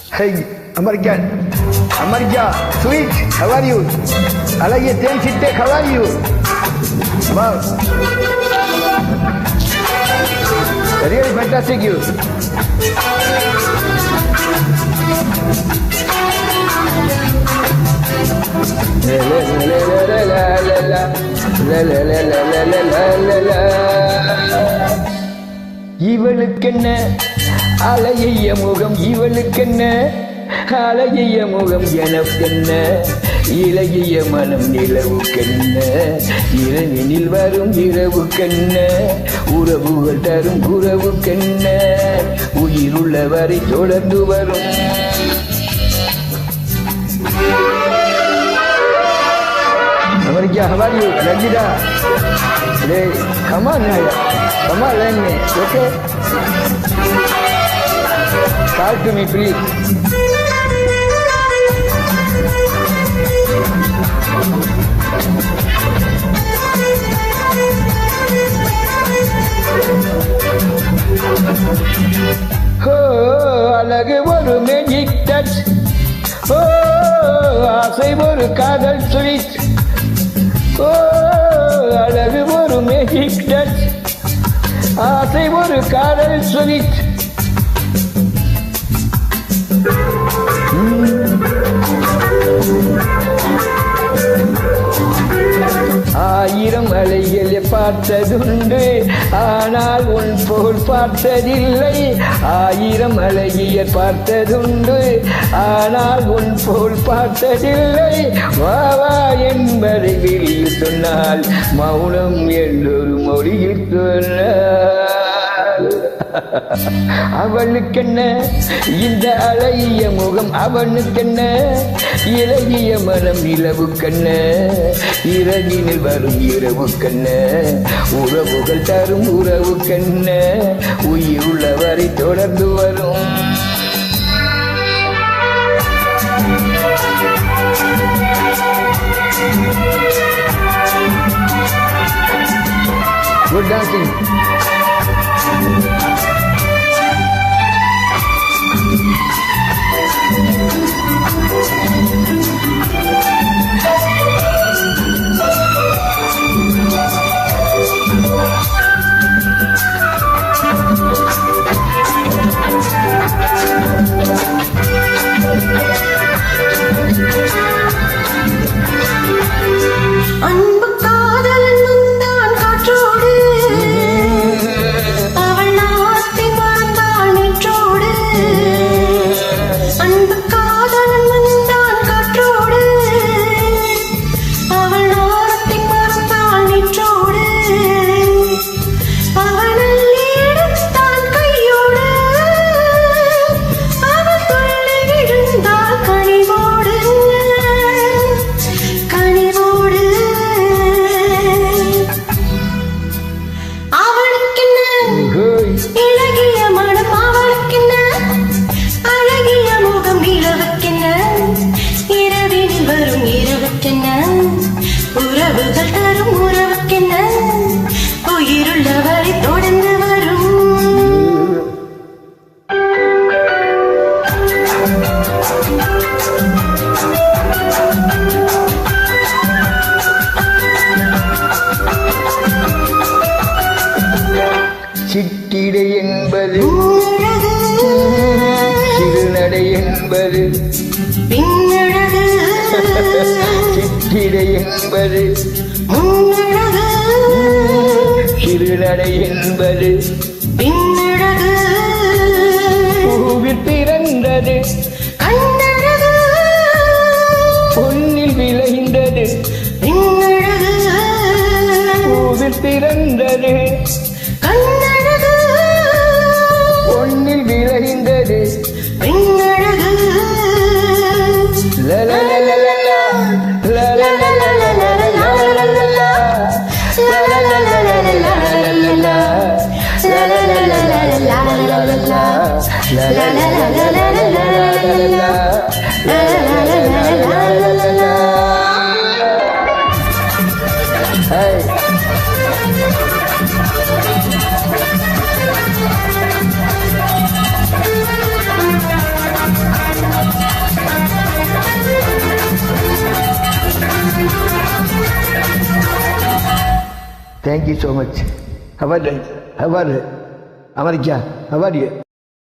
Hey, American, America, sweet, how are you? அழகிய தேன் சிட்டே, how are you? Wow. Really fantastic you. இவளுக்கென்ன அழகிய முகம், இவளுக்கென்ன அழகிய முகம், எனக்கென்ன இலகிய மனம், நிலவுக்கென்ன இரவினில் வரும் இரவுக்கென்ன உறவுகள் தரும் உறவுக்கென்ன உயிருள்ளவரை தொடர்ந்து வரும். America, how are you? Rajida. Hey, come on, learn me, okay? Talk to me, please. Oh, அழகு ஒரு மேஜிக் டச், ஓ ஆசை ஒரு காதல் ஸ்வீட், ஓ அழகு ஒரு மேஜிக் டச், ஆசை ஒரு காதல் ஸ்வீட். ஆயிரம் அலைகளை பார்த்ததுண்டு, ஆனால் உன் போல் பார்த்ததில்லை. ஆயிரம் அலையை பார்த்ததுண்டு, ஆனால் உன் போல் பார்த்ததில்லை. வா வா என்பதை வெளியில் சொன்னால், மௌனம் என்றொரு மொழியில் சொன்னால். அவளுக்கென்ன இந்த அழகிய முகம், அவனுக்கென்ன இலகிய மனம், நிலவுக்கென்ன இரவினில் வரும் இரவுக்கென்ன உறவுகள் தரும் உறவுக்கென்ன உயிருள்ளவரை தொடர்ந்து வரும். Good dancing. அன்பு காதலன் வந்தான் காற்றோடு, அவள் நாத்தை மறந்தாள் நேற்றோடு. அன்பு காதலன் வந்தான் காற்றோடு, அவள் நாத்தை மறந்தாள் நேற்றோடு. அவள் எடுத்தான் கையோடு, அவள் தொல்லை விழுந்தாள் கனிவோடு. இலகிய மனம் அவளுக்கென்ன, அழகிய முகம், நிலவுக்கென்ன இரவினில் வரும் இரவுக்கென்ன உறவுகள் தரும் உறவுக்கென்ன உயிருள்ளவரை தொடர்ந்து வரும். சிட்டிடை என்பது சிறுநடை என்பது பின்னழகு, சிட்டிடை என்பது முன்னழகு, சிறுநடை என்பது பின்னழகு, பூவில் பிறந்தது கண்ணழகு, பொன்னில் விளைந்தது. பின்னழகு, பூவில் பிறந்தது கண்ணழகு, பொன்னில் விளைந்தது. பின்னழகு. Hey. Thank you so much. How are you? Amarika, how are you?